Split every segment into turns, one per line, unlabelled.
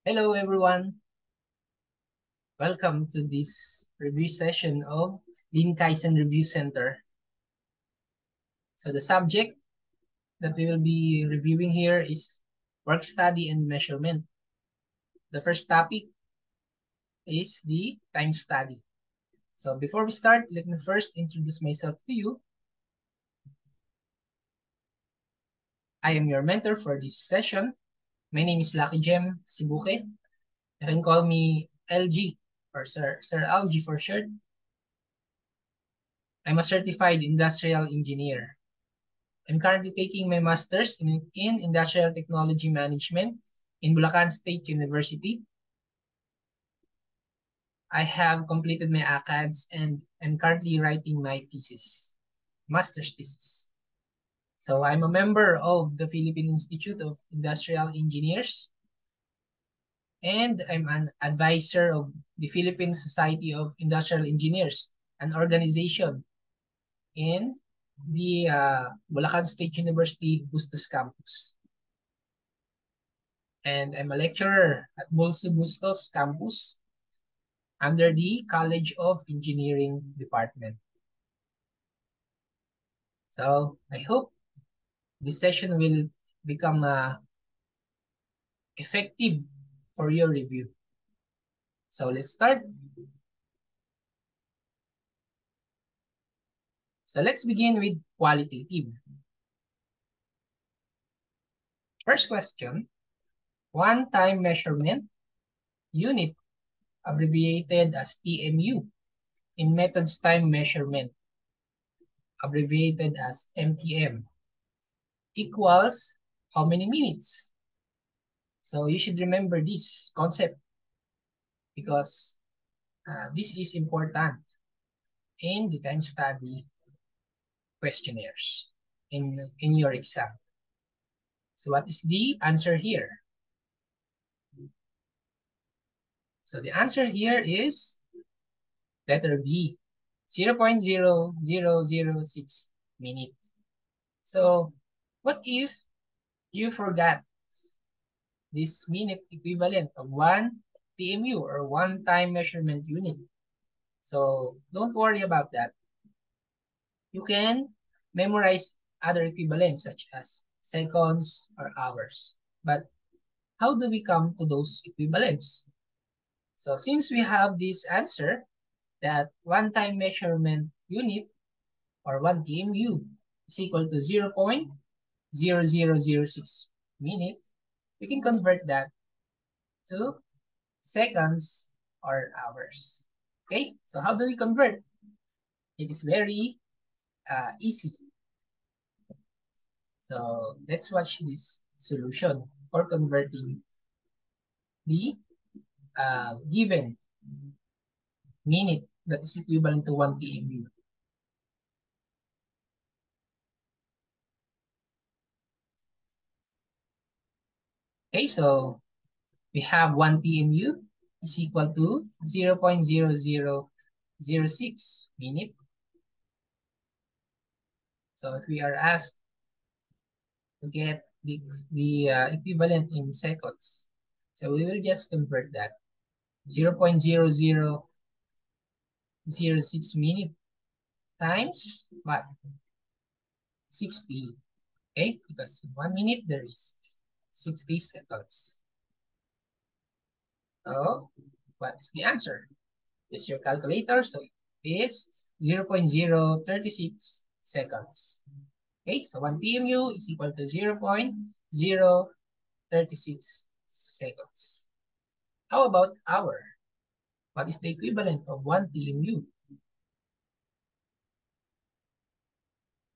Hello, everyone. Welcome to this review session of Lean Kaizen Review Center. So the subject that we will be reviewing here is work study and measurement. The first topic is the time study. So before we start, let me first introduce myself to you. I am your mentor for this session. My name is Lucky Jem Sibuke. You can call me LG or Sir LG for short. I'm a certified industrial engineer. I'm currently taking my master's in Industrial Technology Management in Bulacan State University. I have completed my ACADS and I'm currently writing my thesis, master's thesis. So I'm a member of the Philippine Institute of Industrial Engineers and I'm an advisor of the Philippine Society of Industrial Engineers, an organization in the Bulacan State University Bustos campus. And I'm a lecturer at Bolso Bustos campus under the College of Engineering department. So I hope this session will become effective for your review. So let's start. So let's begin with qualitative. First question, one-time measurement unit, abbreviated as TMU, in methods time measurement, abbreviated as MTM, equals how many minutes? So you should remember this concept because this is important in the time study questionnaires in your exam. So what is the answer here? So the answer here is letter B, 0.0006 minute. So what if you forgot this minute equivalent of 1 TMU or one time measurement unit? So don't worry about that. You can memorize other equivalents such as seconds or hours. But how do we come to those equivalents? So since we have this answer that one-time measurement unit or 1 TMU is equal to 0.0006 minute, we can convert that to seconds or hours. Okay, so how do we convert? It is very easy. So let's watch this solution for converting the given minute that is equivalent to 1 TMU. Okay, so we have 1 TMU is equal to 0.0006 minute. So if we are asked to get the equivalent in seconds, so we will just convert that. 0.0006 minute times what? 60. Okay, because in 1 minute there is 60 seconds. So what is the answer? Use your calculator. So it is 0.036 seconds. Okay, so 1 TMU is equal to 0.036 seconds. How about hour? What is the equivalent of 1 TMU?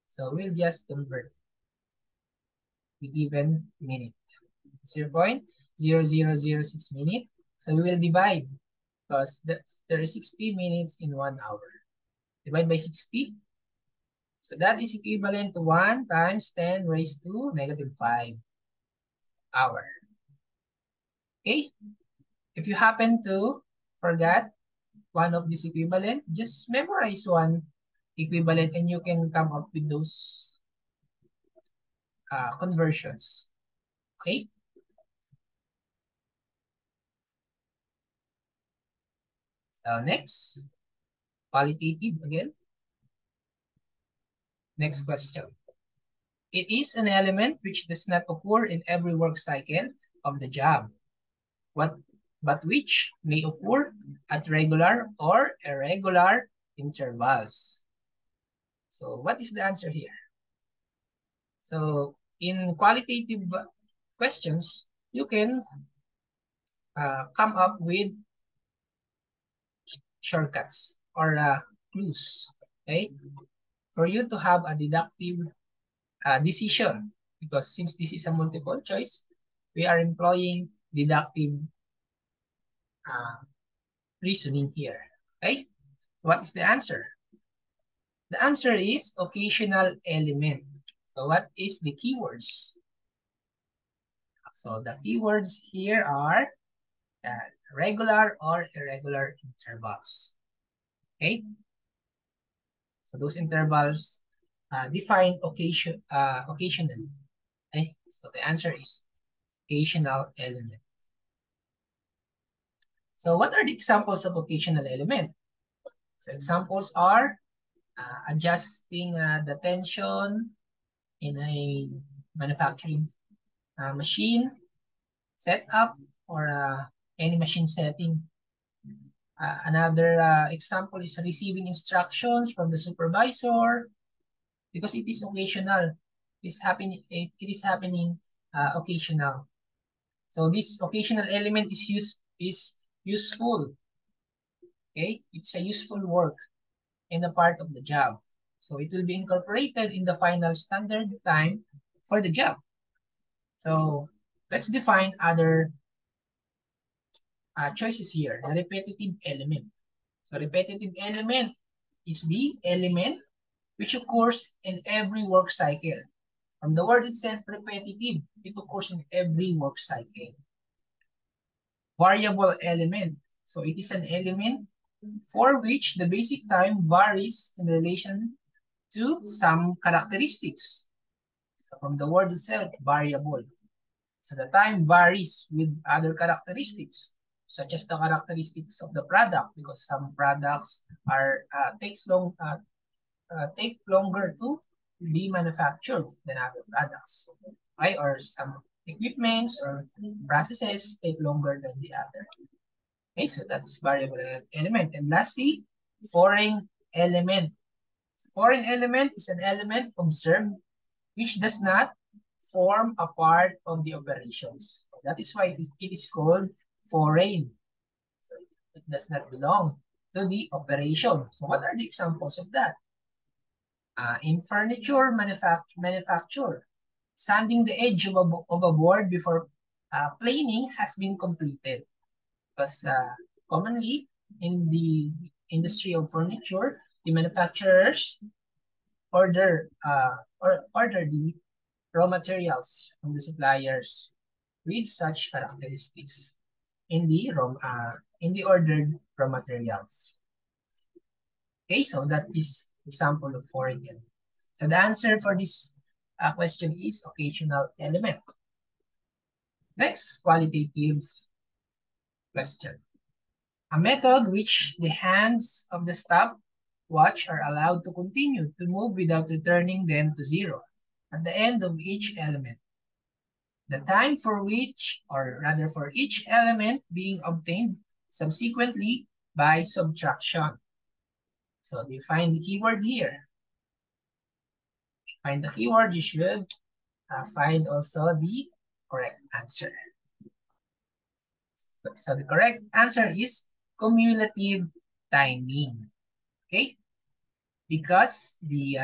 So we'll just convert the given minute. 0.0006 minute. So we will divide because there is 60 minutes in 1 hour. Divide by 60. So that is equivalent to 1 times 10 raised to -5 hour. Okay? If you happen to forget one of this equivalent, just memorize one equivalent and you can come up with those conversions. Okay? Next, qualitative again. Next question. It is an element which does not occur in every work cycle of the job, but which may occur at regular or irregular intervals. So what is the answer here? So in qualitative questions, you can come up with shortcuts or clues, okay? For you to have a deductive decision, because since this is a multiple choice, we are employing deductive reasoning here, okay? What is the answer? The answer is occasional element. So what is the keywords? So the keywords here are regular or irregular intervals. Okay? So those intervals define occasionally. Okay? So the answer is occasional element. So what are the examples of occasional element? So examples are adjusting the tension in a manufacturing machine setup or any machine setting. Another example is receiving instructions from the supervisor because it is occasional. It is happening occasional. So this occasional element is useful. Okay, it's a useful work in a part of the job. So it will be incorporated in the final standard time for the job. So let's define other choices here. The repetitive element. So repetitive element is the element which occurs in every work cycle. From the word itself, repetitive, it occurs in every work cycle. Variable element. So it is an element for which the basic time varies in relation to some characteristics. So from the word itself, variable. So the time varies with other characteristics, such as the characteristics of the product, because some products are take longer to be manufactured than other products, right? Or some equipments or processes take longer than the other. Okay, so that's variable element. And lastly, foreign element. So foreign element is an element observed which does not form a part of the operations. That is why it is called foreign. So it does not belong to the operation. So what are the examples of that? In furniture manufacture, sanding the edge of a board before planing has been completed. Because commonly in the industry of furniture, the manufacturers order the raw materials from the suppliers with such characteristics in the ordered raw materials. Okay, so that is example of foreign element. So the answer for this question is occasional element. Next, qualitative question. A method which the hands of the stopwatch are allowed to continue to move without returning them to zero at the end of each element. The time for which, or rather for each element being obtained subsequently by subtraction. So define the keyword here. Find the keyword, you should find also the correct answer. So the correct answer is cumulative timing. Okay? Because the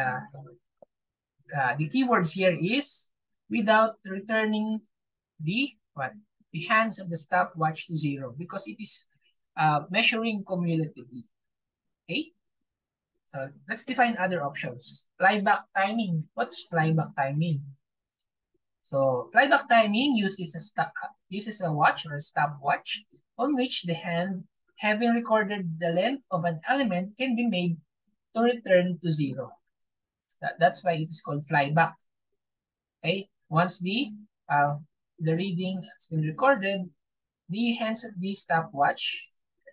keywords here is without returning the hands of the stopwatch to zero, because it is measuring cumulatively. Okay? So let's define other options. Flyback timing. What's flyback timing? So flyback timing uses a watch or a stopwatch on which the hand, having recorded the length of an element, can be made to return to zero. That's why it is called flyback. Okay, once the reading has been recorded, the hands of the stopwatch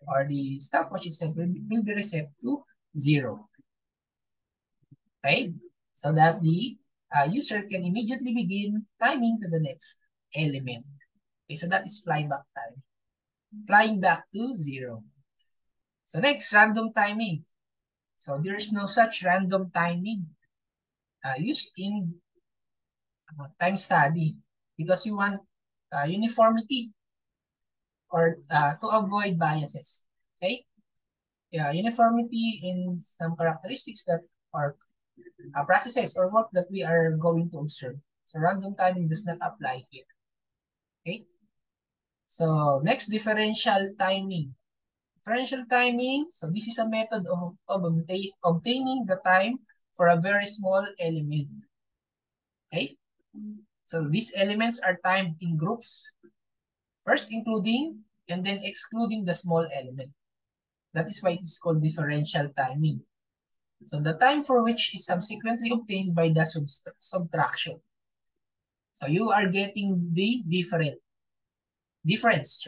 or the stopwatch itself will be reset to 0. Okay? So that the user can immediately begin timing to the next element. Okay, so that is flyback time. Flying back to 0. So next, random timing. So there is no such random timing used in time study because you want uniformity or to avoid biases. Okay? Yeah, uniformity in some characteristics that are processes or work that we are going to observe. So random timing does not apply here. Okay? So next, differential timing. Differential timing, so this is a method of obtaining the time for a very small element. Okay? So these elements are timed in groups, first including and then excluding the small element. That is why it is called differential timing. So the time for which is subsequently obtained by the subtraction. So you are getting the difference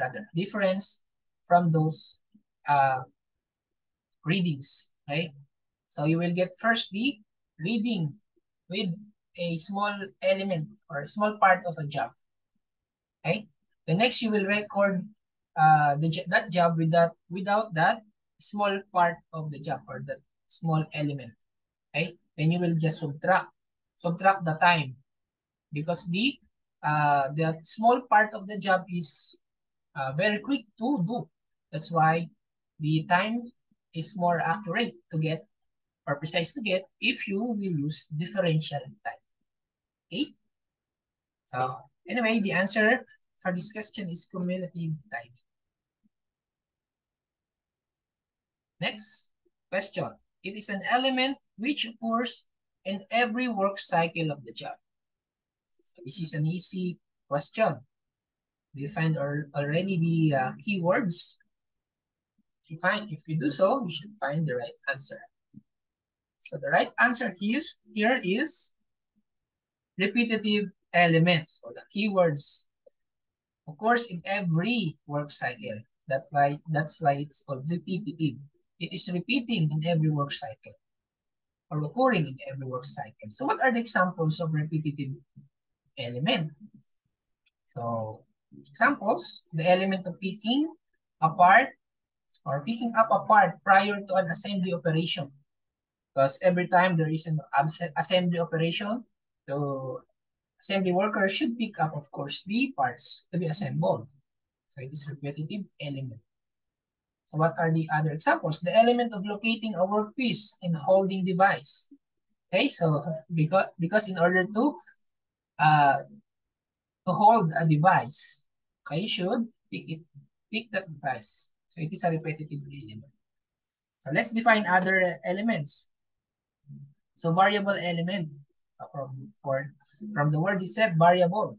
from those readings. Okay, so you will get first the reading with a small element or a small part of a job. Okay, the next you will record that job without that small part of the job or that small element. Okay, then you will just subtract the time because the small part of the job is very quick to do. That's why the time is more accurate to get or precise to get if you will use differential time. Okay? So anyway, the answer for this question is cumulative time. Next question. It is an element which occurs in every work cycle of the job. So this is an easy question. Do you find already the keywords? If you do so, you should find the right answer. So the right answer here is repetitive elements. So the keywords, of course, in every work cycle. That's why it's called repetitive. It is repeating in every work cycle or occurring in every work cycle. So what are the examples of repetitive element? So examples, the element of picking apart or picking up a part prior to an assembly operation. Because every time there is an assembly operation, the assembly worker should pick up, of course, the parts to be assembled. So it is repetitive element. So what are the other examples? The element of locating a workpiece and holding device. Okay, so because in order to hold a device, okay, you should pick that device. So it is a repetitive element. So let's define other elements. So variable element from the word itself, variable.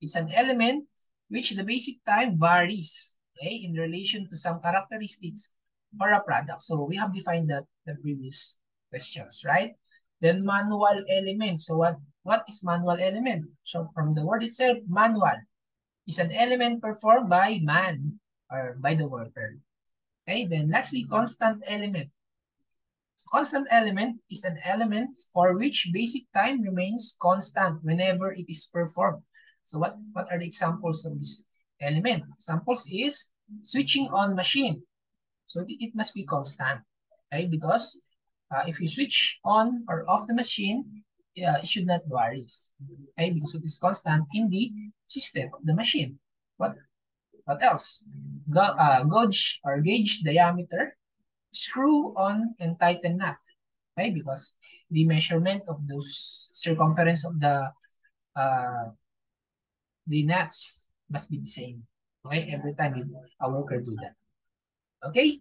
It's an element which the basic time varies, okay, in relation to some characteristics or a product. So we have defined that the previous questions, right? Then manual element. So what is manual element? So from the word itself, manual is an element performed by man or by the worker. Okay, then lastly, constant element. So constant element is an element for which basic time remains constant whenever it is performed. So what are the examples of this element? Examples is switching on machine. So it must be constant, okay? Because if you switch on or off the machine, it should not vary, okay? Because it is constant in the system of the machine. What else? Gauge or gauge diameter, screw on and tighten nut, okay? Because the measurement of those circumference of the nuts must be the same, okay? Every time a worker do that. Okay,